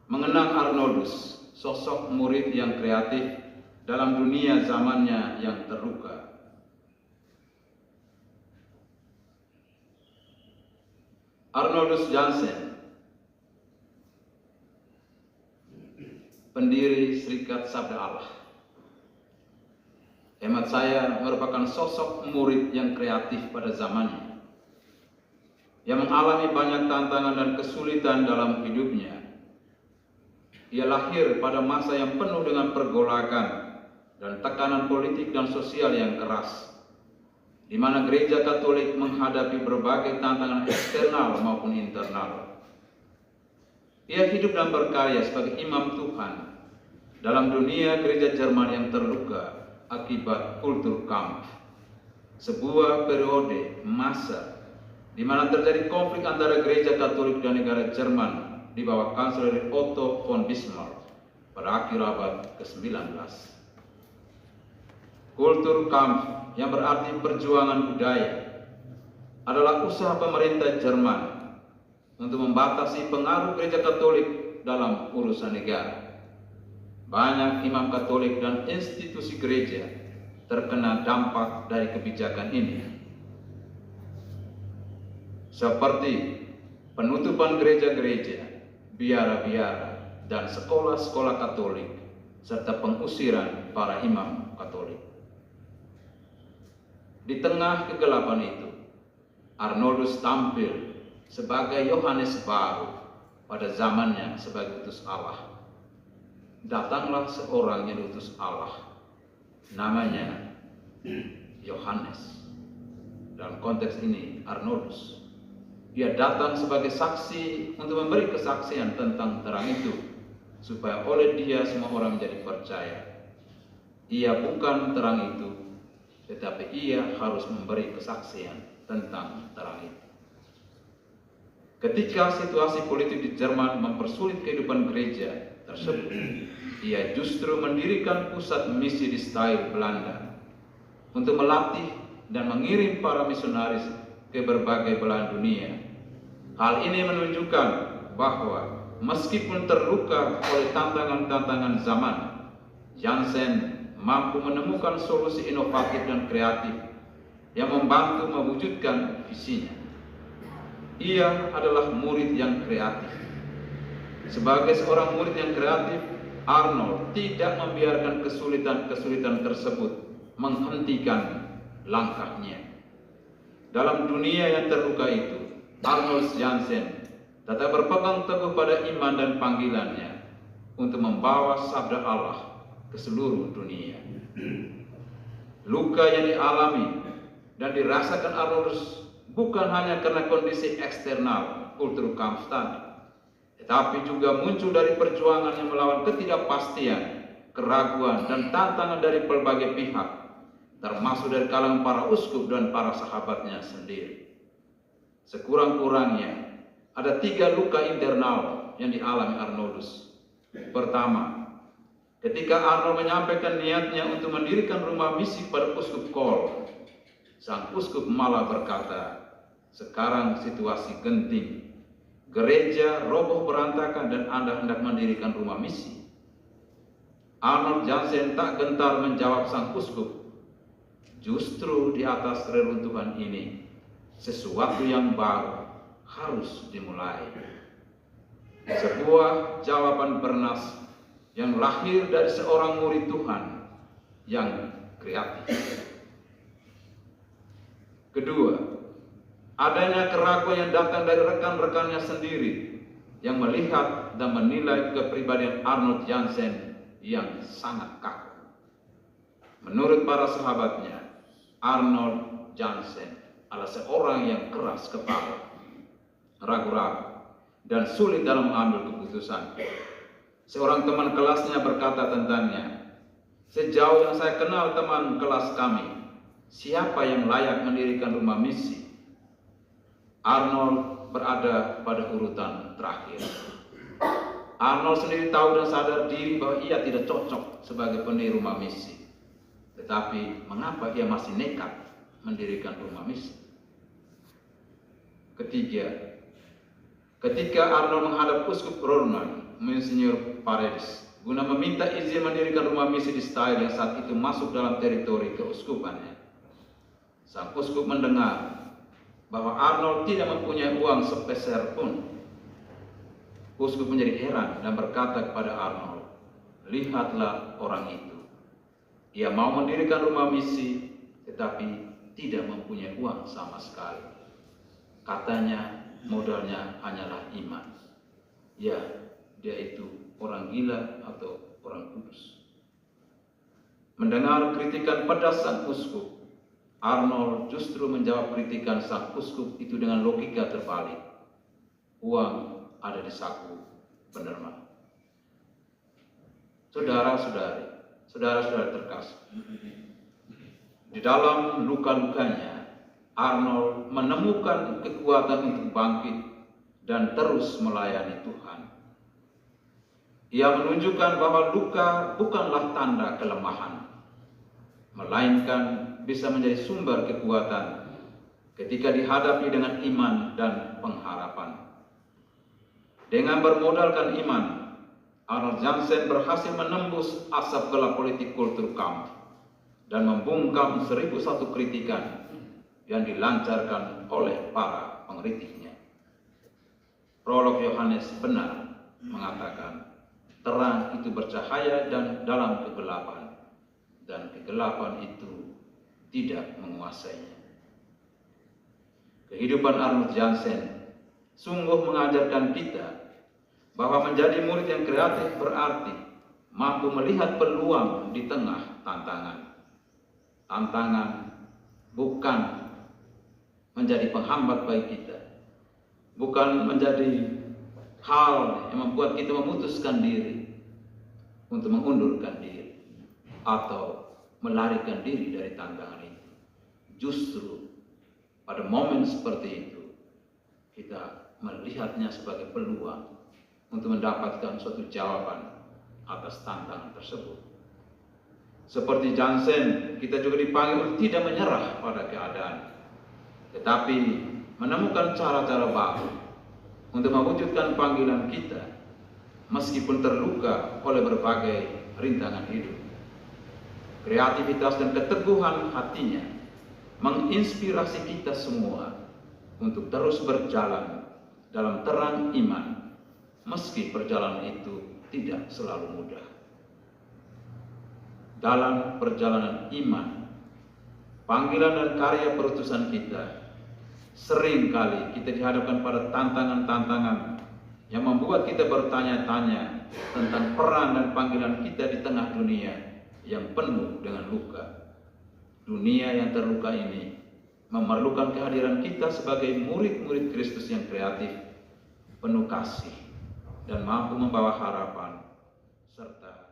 mengenang Arnoldus, sosok murid yang kreatif dalam dunia zamannya yang terluka. Arnoldus Jansen, pendiri Serikat Sabda Allah. Hemat saya merupakan sosok murid yang kreatif pada zamannya, yang mengalami banyak tantangan dan kesulitan dalam hidupnya. Ia lahir pada masa yang penuh dengan pergolakan dan tekanan politik dan sosial yang keras, di mana gereja Katolik menghadapi berbagai tantangan eksternal maupun internal. Ia hidup dan berkarya sebagai imam Tuhan dalam dunia gereja Jerman yang terluka akibat Kulturkampf, sebuah periode masa di mana terjadi konflik antara gereja Katolik dan negara Jerman di bawah Kanselir Otto von Bismarck pada akhir abad ke-19. Kulturkampf, yang berarti perjuangan budaya, adalah usaha pemerintah Jerman untuk membatasi pengaruh gereja Katolik dalam urusan negara. Banyak imam Katolik dan institusi gereja terkena dampak dari kebijakan ini, seperti penutupan gereja-gereja, biara-biara, dan sekolah-sekolah Katolik, serta pengusiran para imam Katolik. Di tengah kegelapan itu, Arnoldus tampil sebagai Yohanes baru pada zamannya sebagai utus Allah. Datanglah seorang yang diutus Allah, namanya Yohanes. Dalam konteks ini Arnoldus, dia datang sebagai saksi untuk memberi kesaksian tentang terang itu, supaya oleh dia semua orang menjadi percaya. Ia bukan terang itu, tetapi ia harus memberi kesaksian tentang terang itu. Ketika situasi politik di Jerman mempersulit kehidupan gereja tersebut, ia justru mendirikan pusat misi di Steyr, Belanda, untuk melatih dan mengirim para misionaris ke berbagai belahan dunia. Hal ini menunjukkan bahwa meskipun terluka oleh tantangan-tantangan zaman, Jansen mampu menemukan solusi inovatif dan kreatif yang membantu mewujudkan visinya. Ia adalah murid yang kreatif. Sebagai seorang murid yang kreatif, Arnold tidak membiarkan kesulitan-kesulitan tersebut menghentikan langkahnya. Dalam dunia yang terluka itu, Arnold Jansen tetap berpegang teguh pada iman dan panggilannya untuk membawa sabda Allah ke seluruh dunia. Luka yang dialami dan dirasakan Arnoldus bukan hanya karena kondisi eksternal Kulturkampf tadi, tetapi juga muncul dari perjuangan yang melawan ketidakpastian, keraguan, dan tantangan dari berbagai pihak, termasuk dari kalangan para uskup dan para sahabatnya sendiri. Sekurang-kurangnya ada 3 luka internal yang dialami Arnoldus. Pertama, ketika Arnold menyampaikan niatnya untuk mendirikan rumah misi pada uskup Kol, sang uskup malah berkata, "Sekarang situasi genting. Gereja roboh berantakan dan Anda hendak mendirikan rumah misi." Arnold Jansen tak gentar menjawab sang uskup, "Justru di atas reruntuhan ini, sesuatu yang baru harus dimulai." Sebuah jawaban bernas yang lahir dari seorang murid Tuhan yang kreatif. Kedua, adanya keraguan yang datang dari rekan-rekannya sendiri yang melihat dan menilai kepribadian Arnold Jansen yang sangat kaku. Menurut para sahabatnya, Arnold Jansen adalah seorang yang keras kepala, ragu-ragu, dan sulit dalam mengambil keputusan. Seorang teman kelasnya berkata tentangnya, "Sejauh yang saya kenal teman kelas kami, siapa yang layak mendirikan rumah misi?" Arnold berada pada urutan terakhir. Arnold sendiri tahu dan sadar diri bahwa ia tidak cocok sebagai pendiri rumah misi. Tetapi mengapa ia masih nekat mendirikan rumah misi? Ketiga, ketika Arnold menghadap uskup Roermann Monsignor Paredes guna meminta izin mendirikan rumah misi di Steyr yang saat itu masuk dalam teritori keuskupannya. Sang uskup mendengar bahwa Arnold tidak mempunyai uang sepeser pun. Uskup menjadi heran dan berkata kepada Arnold, "Lihatlah orang itu. Ia mau mendirikan rumah misi, tetapi tidak mempunyai uang sama sekali. Katanya modalnya hanyalah iman." Ya, dia itu orang gila atau orang kudus. Mendengar kritikan pedas sang uskup, Arnold justru menjawab kritikan sang uskup itu dengan logika terbalik. Uang ada di saku penerima. Saudara-saudari terkasih, di dalam luka-lukanya, Arnold menemukan kekuatan untuk bangkit dan terus melayani Tuhan. Ia menunjukkan bahwa luka bukanlah tanda kelemahan, melainkan bisa menjadi sumber kekuatan ketika dihadapi dengan iman dan pengharapan. Dengan bermodalkan iman, Arnold Jansen berhasil menembus asap gelap politik kultur kamp dan membungkam 1001 kritikan yang dilancarkan oleh para pengkritiknya. Prolog Yohanes benar mengatakan, terang itu bercahaya dan dalam kegelapan, dan kegelapan itu tidak menguasainya. Kehidupan Arnold Jansen sungguh mengajarkan kita bahwa menjadi murid yang kreatif berarti mampu melihat peluang di tengah tantangan. Tantangan bukan menjadi penghambat bagi kita, bukan menjadi hal yang membuat kita memutuskan diri untuk mengundurkan diri atau melarikan diri dari tantangan itu. Justru pada momen seperti itu kita melihatnya sebagai peluang untuk mendapatkan suatu jawaban atas tantangan tersebut. Seperti Jansen, kita juga dipanggil untuk tidak menyerah pada keadaan, tetapi menemukan cara-cara baru untuk mewujudkan panggilan kita meskipun terluka oleh berbagai rintangan hidup. Kreativitas dan keteguhan hatinya menginspirasi kita semua untuk terus berjalan dalam terang iman, meski perjalanan itu tidak selalu mudah. Dalam perjalanan iman, panggilan dan karya perutusan kita, sering kali kita dihadapkan pada tantangan-tantangan yang membuat kita bertanya-tanya tentang peran dan panggilan kita di tengah dunia yang penuh dengan luka. Dunia yang terluka ini memerlukan kehadiran kita sebagai murid-murid Kristus yang kreatif, penuh kasih, dan mampu membawa harapan serta